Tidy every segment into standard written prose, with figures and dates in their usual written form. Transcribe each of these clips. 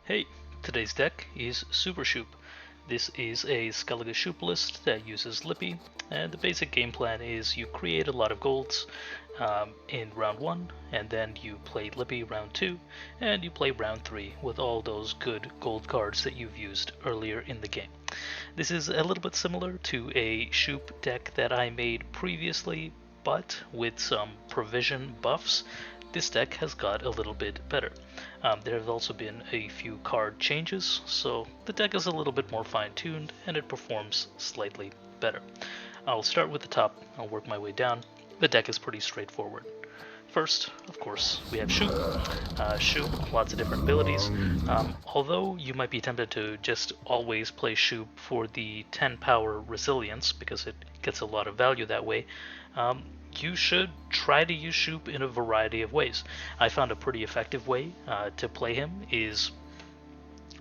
Hey, today's deck is Super Shupe. This is a Skellige Shupe list that uses LIPPY, and the basic game plan is you create a lot of golds in round 1, and then you play LIPPY round 2, and you play round 3 with all those good gold cards that you've used earlier in the game. This is a little bit similar to a Shupe deck that I made previously, but with some provision buffs. This deck has got a little bit better. There have also been a few card changes, so the deck is a little bit more fine-tuned and it performs slightly better. I'll start with the top, I'll work my way down. The deck is pretty straightforward. First, of course, we have Shupe. Shupe, lots of different abilities. Although you might be tempted to just always play Shupe for the 10 power resilience, because it gets a lot of value that way, you should try to use Shupe in a variety of ways. I found a pretty effective way to play him is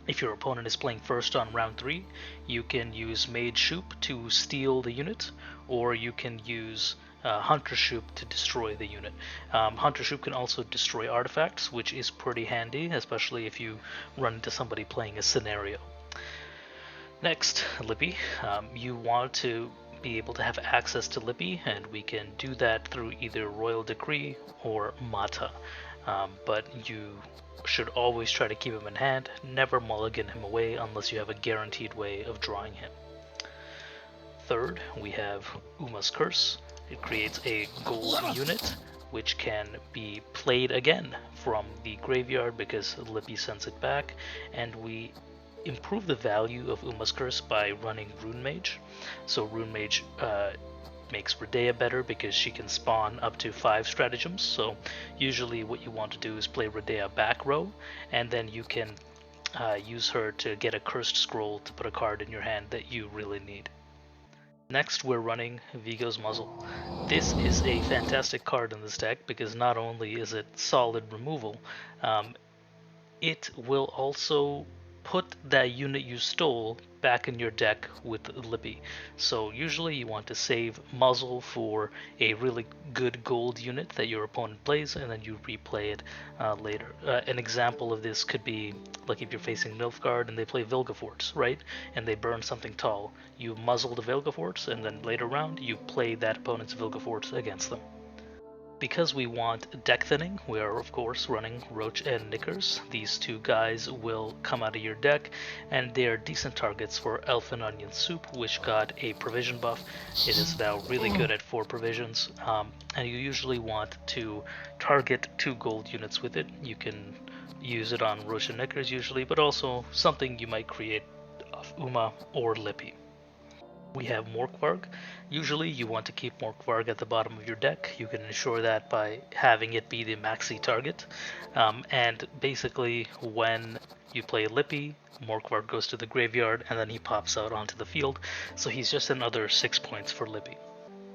if your opponent is playing first on round 3, you can use Mage Shupe to steal the unit, or you can use Hunter Shupe to destroy the unit. Hunter Shupe can also destroy artifacts, which is pretty handy, especially if you run into somebody playing a scenario. Next, LIPPY. You want to be able to have access to LIPPY, and we can do that through either Royal Decree or Mata. But you should always try to keep him in hand, never mulligan him away unless you have a guaranteed way of drawing him. Third, we have Uma's Curse. It creates a gold unit which can be played again from the graveyard because LIPPY sends it back, and we improve the value of Uma's Curse by running Rune Mage. So Rune Mage makes Redea better because she can spawn up to 5 stratagems. So usually what you want to do is play Redea back row, and then you can use her to get a cursed scroll to put a card in your hand that you really need. Next, we're running Vigo's Muzzle. This is a fantastic card in this deck because not only is it solid removal, it will also put that unit you stole back in your deck with LIPPY. So usually you want to save Muzzle for a really good gold unit that your opponent plays, and then you replay it later. An example of this could be like if you're facing Nilfgaard and they play Vilgefortz, right? And they burn something tall. You muzzle the Vilgefortz, and then later round you play that opponent's Vilgefortz against them. Because we want deck thinning, we are of course running Roach and Knickers. These two guys will come out of your deck, and they are decent targets for Elfin Onion Soup, which got a provision buff. It is now really good at 4 provisions, and you usually want to target 2 gold units with it. You can use it on Roach and Knickers usually, but also something you might create of Uma or LIPPY. We have Morkvarg. Usually you want to keep Morkvarg at the bottom of your deck. You can ensure that by having it be the maxi target. And basically when you play LIPPY, Morkvarg goes to the graveyard and then he pops out onto the field. So he's just another 6 points for LIPPY.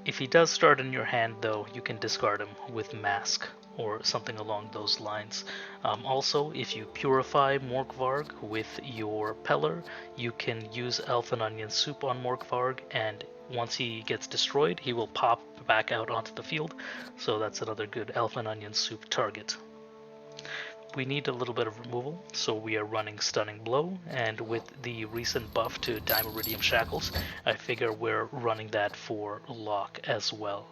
If he does start in your hand though, you can discard him with Mask or something along those lines. Also, if you purify Morkvarg with your Peller, you can use Elfin Onion Soup on Morkvarg, and once he gets destroyed, he will pop back out onto the field, so that's another good Elfin Onion Soup target. We need a little bit of removal, so we are running Stunning Blow, and with the recent buff to Dimeridium Shackles, I figure we're running that for Lock as well.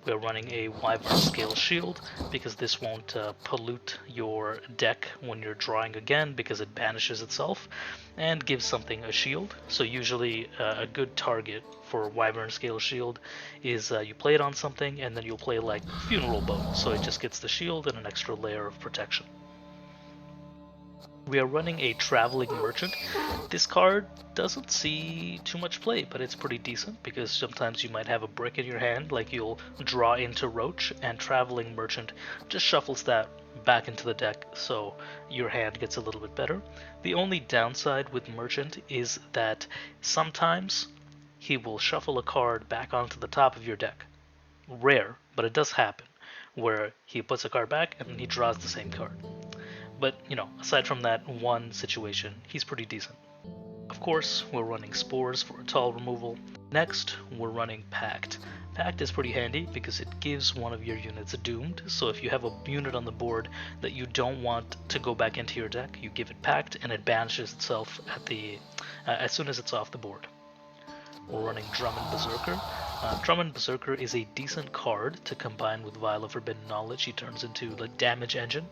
We're running a Wyvern Scale Shield because this won't pollute your deck when you're drawing again because it banishes itself, and gives something a shield. So usually a good target for Wyvern Scale Shield is you play it on something and then you'll play like Funeral Bow, so it just gets the shield and an extra layer of protection. We are running a Traveling Merchant. This card doesn't see too much play, but it's pretty decent because sometimes you might have a brick in your hand, like you'll draw into Roach, and Traveling Merchant just shuffles that back into the deck so your hand gets a little bit better. The only downside with Merchant is that sometimes he will shuffle a card back onto the top of your deck. Rare, but it does happen, where he puts a card back and he draws the same card. But, aside from that one situation, he's pretty decent. Of course, we're running Spores for tall removal. Next, we're running Pact. Pact is pretty handy because it gives one of your units doomed, so if you have a unit on the board that you don't want to go back into your deck, you give it Pact and it banishes itself as soon as it's off the board. We're running Drummond Berserker. Drummond Berserker is a decent card to combine with Vial of Forbidden Knowledge. He turns into the damage engine,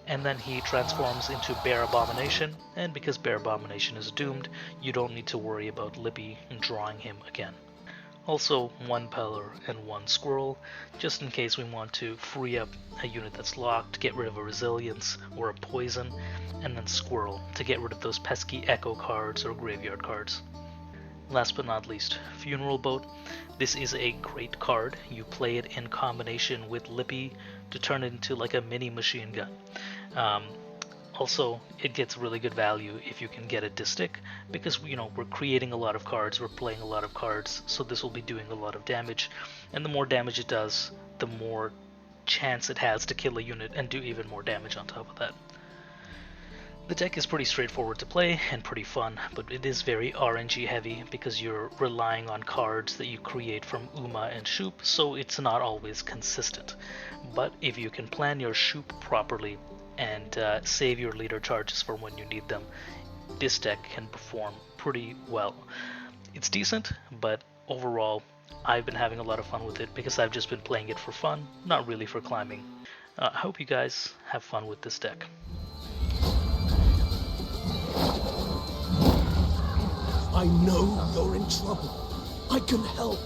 and then he transforms into Bear Abomination, and because Bear Abomination is doomed, you don't need to worry about Lippy drawing him again. Also, 1 Peller and 1 Squirrel, just in case we want to free up a unit that's locked, get rid of a Resilience or a Poison, and then Squirrel to get rid of those pesky Echo cards or Graveyard cards. Last but not least, Funeral Boat. This is a great card. You play it in combination with Lippy to turn it into like a mini machine gun. Also, it gets really good value if you can get it to stick, because we're creating a lot of cards, we're playing a lot of cards, so this will be doing a lot of damage, and the more damage it does, the more chance it has to kill a unit and do even more damage on top of that. The deck is pretty straightforward to play and pretty fun, but it is very RNG heavy because you're relying on cards that you create from Uma and Shupe, so it's not always consistent. But if you can plan your Shupe properly and save your leader charges for when you need them, this deck can perform pretty well. It's decent, but overall I've been having a lot of fun with it because I've just been playing it for fun, not really for climbing. I hope you guys have fun with this deck. I know you're in trouble. I can help.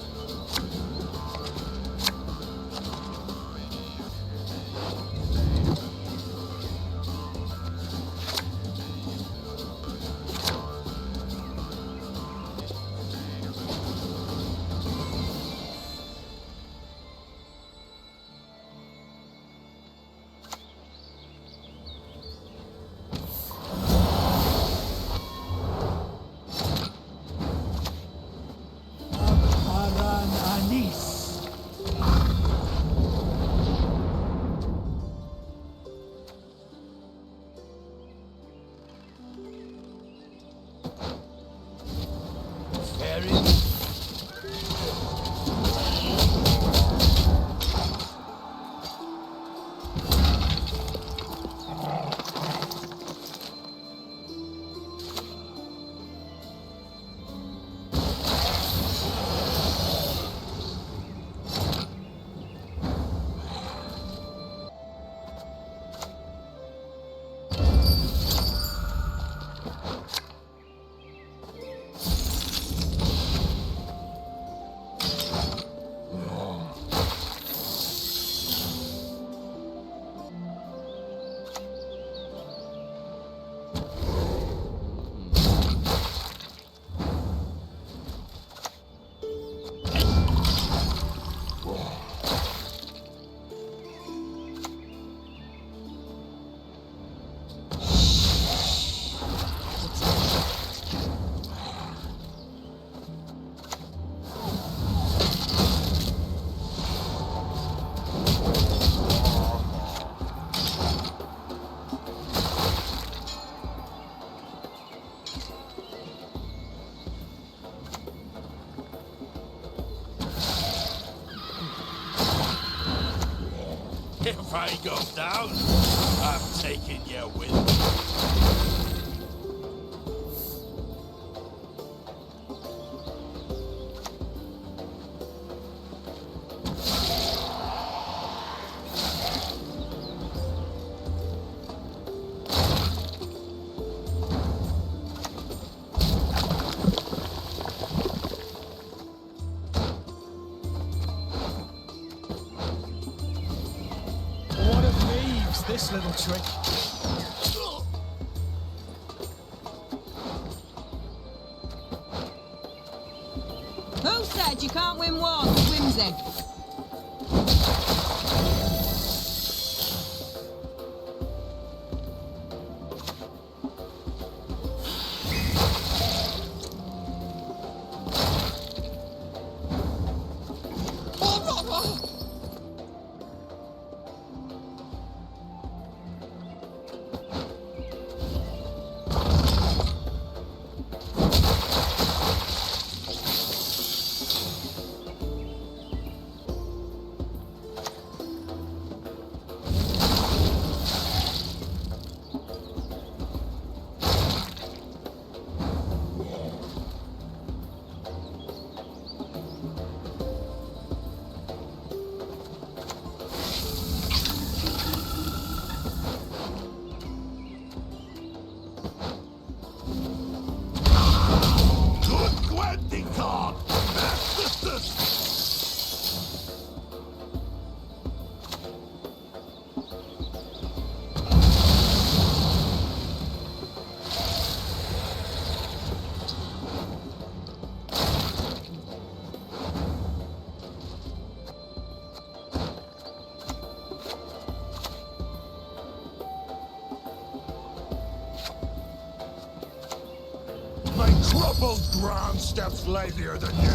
If I go down, I'm taking you with me. This little trick. Who said you can't win wars with whimsy? Troubled ground steps lazier than you.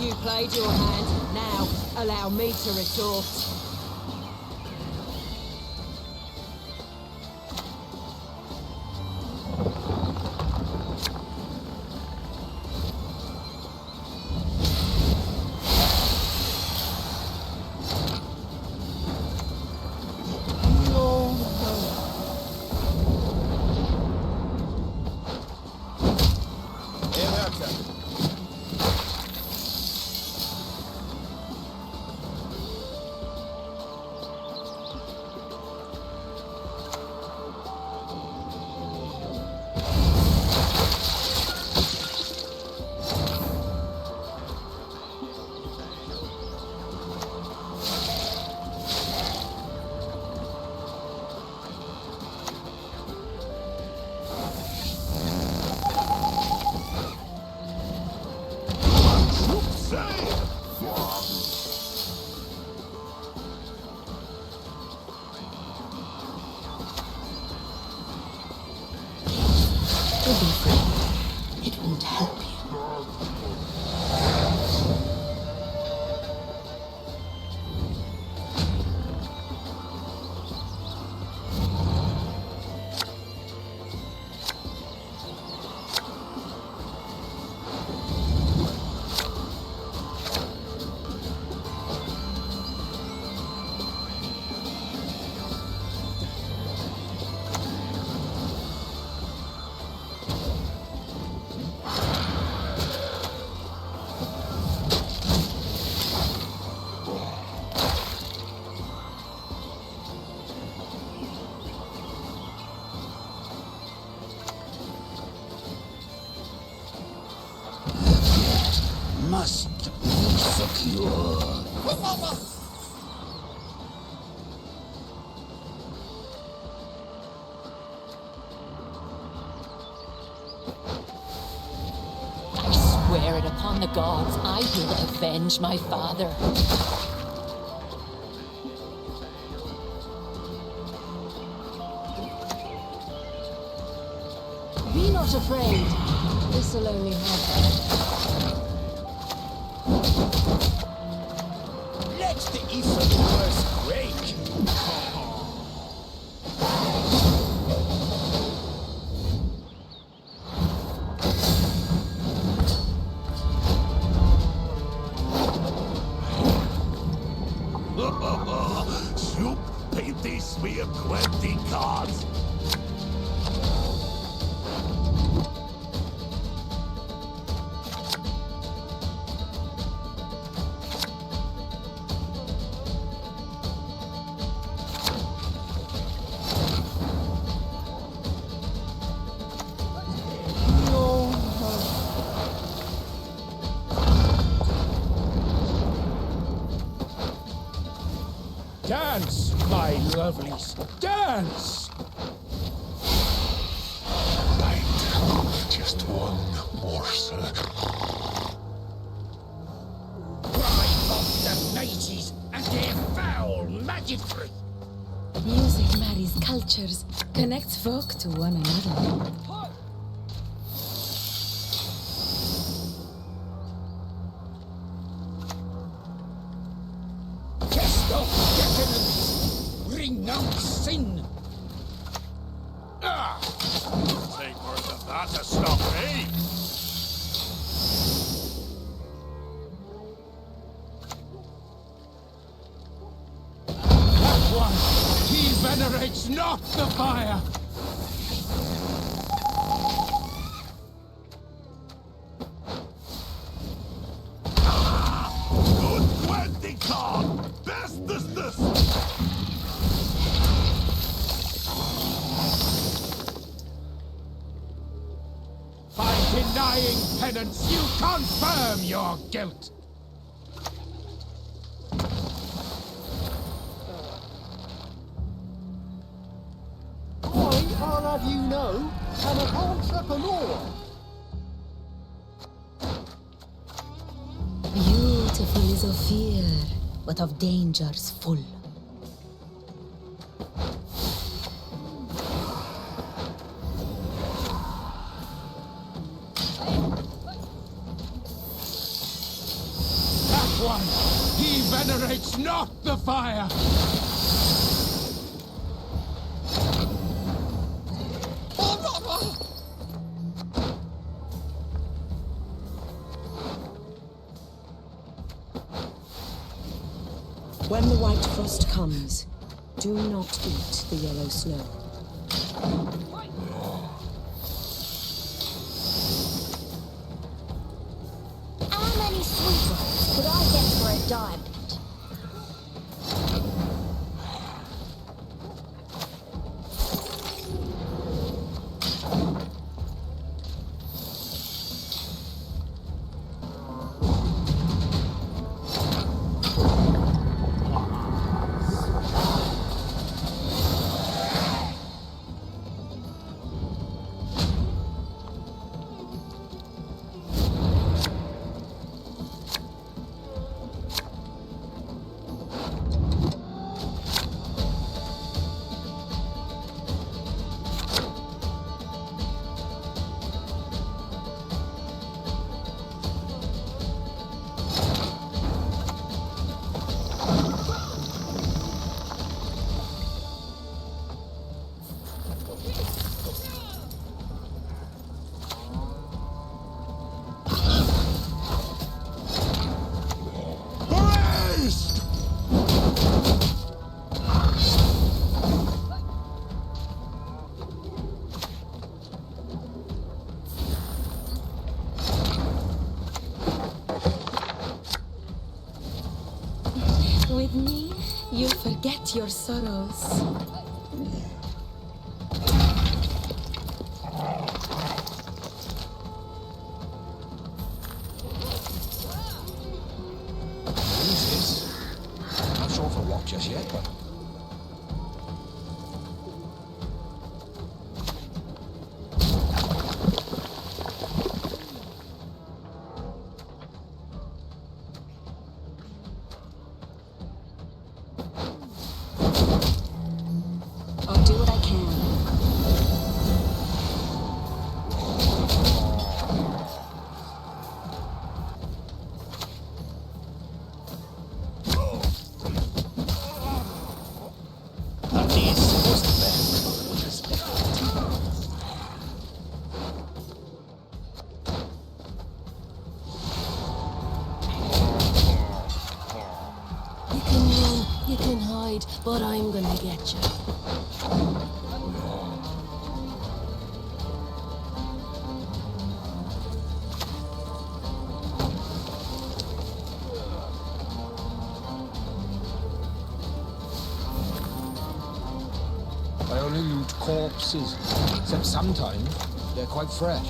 You played your hand. Now, allow me to retort. Don't be afraid. It won't help you. Must be secure. I swear it upon the gods, I will avenge my father. Be not afraid. This'll only help. Let the evildoers quake! Shupe, paint these me a 20 cards! Dance, my lovelies, dance! Right. Just one morsel. Drive off the mages and their foul magicry! Music marries cultures, connects folk to one another. Cast off decadence! Renounce sin! that to stop me? That one, he venerates not the fire. Good twenty con! Bestestness! By denying penance, you confirm your guilt. I, I'll have you know, am an entrepreneur. Beautiful is of fear, but of dangers full. That one, he venerates not the fire. When the white frost comes, do not eat the yellow snow. How many sweet rolls could I get for a diamond? With me, you forget your sorrows. Who's this? Not sure for what just yet, but... I'll do what I can. That is supposed to be with respect. You can run, you can hide, but I'm gonna get you. I only loot corpses, except sometimes they're quite fresh.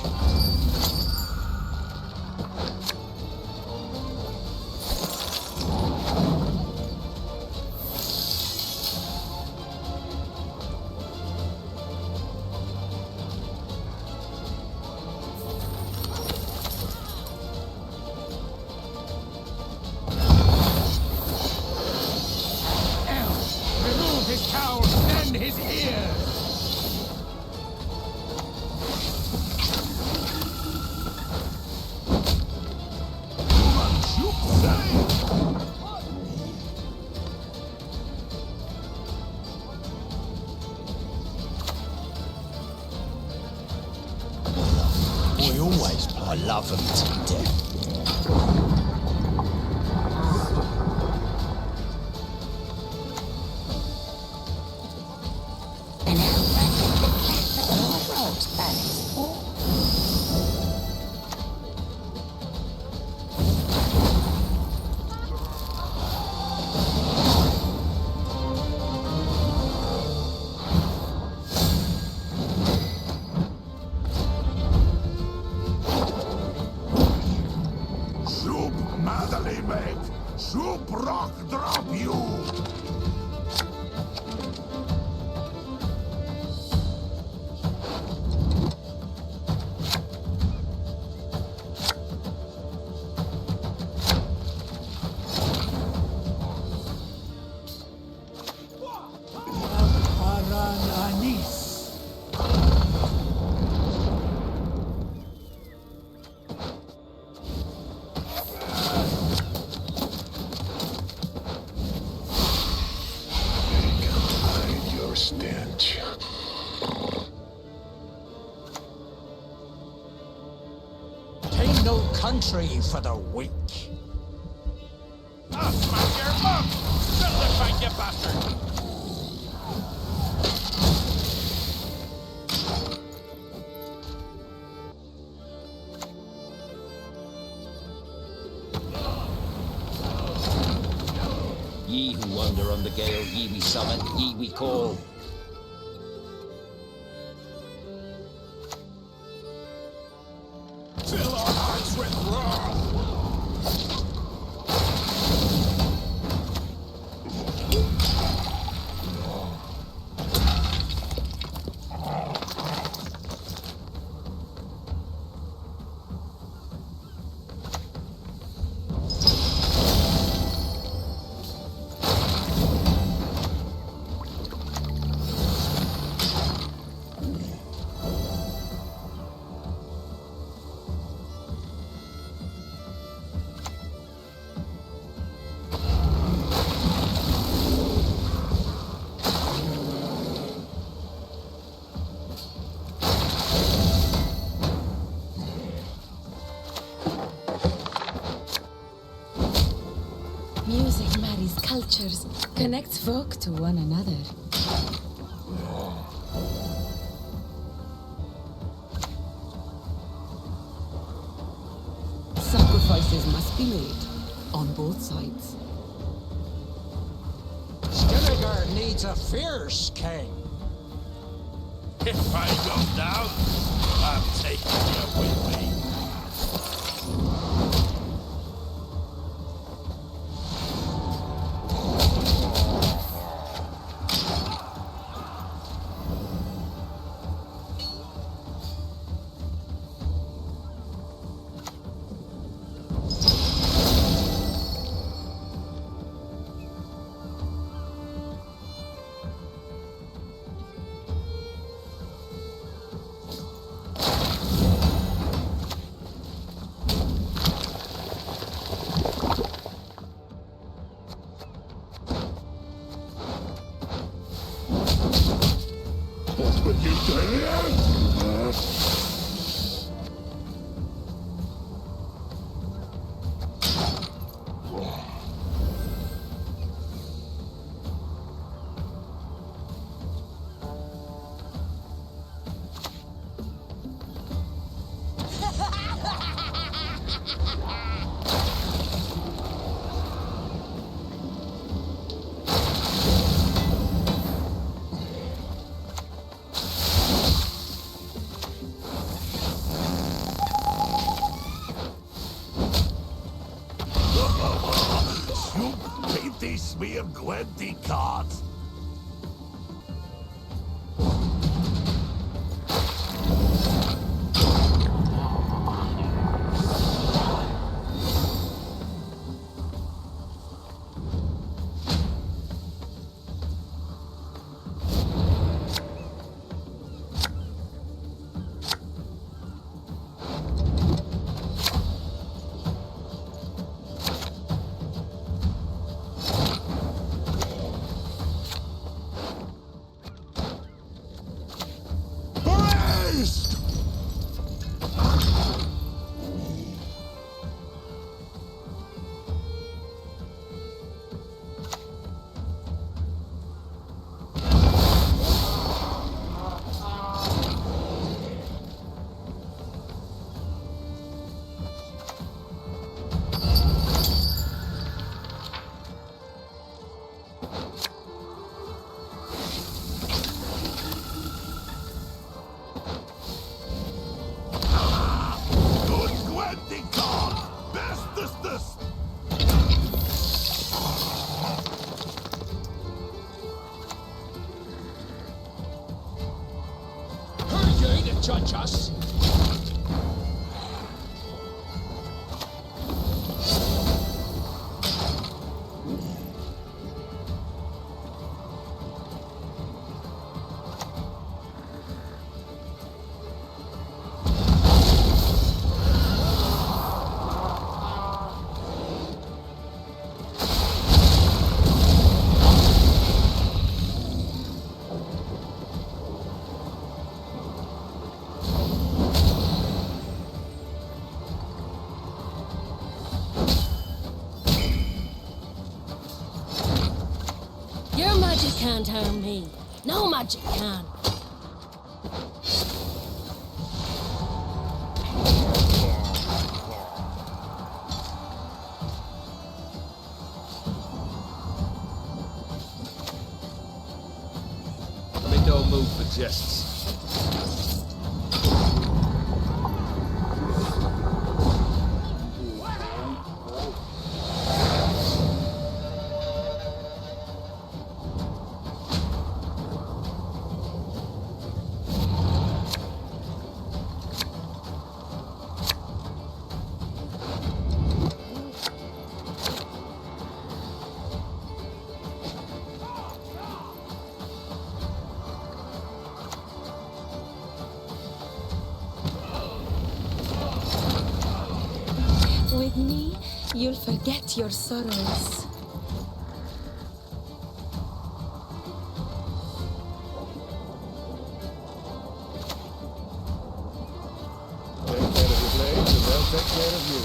Remove his cowl and his ears! from to death. And now, frogs, Alice. Shupe, madly mate. Shupe rock drop you. Hide your stench. Ain't no country for the weak. I'll smash your mum! Build it back, you bastard! Ye who wander on the gale, ye we summon, ye we call. Fill our hearts with wrath! Music marries cultures, connects folk to one another. Sacrifices must be made on both sides. Shenanigans needs a fierce king. If I go down, I'm taking you with me. What will you do? Shupe, paint these smear Gwenty cards. judge us. Your magic can't harm me. No magic can. I'm in no mood for jests. With me, you'll forget your sorrows. Take care of your blades and they'll take care of you.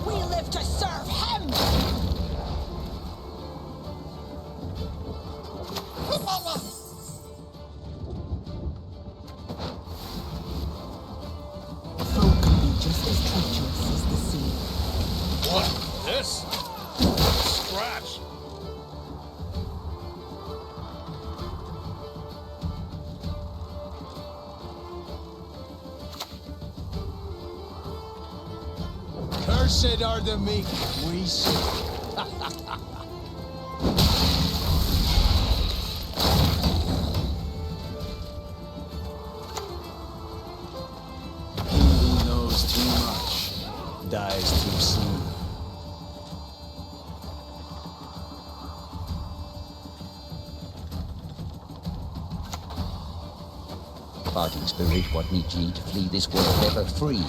We live to serve him! Folk can be just as treacherous as the sea. What? This? Scratch. Cursed are the meek, we say. He who knows too much dies too soon. Fighting spirit, what need ye to flee this world ever free?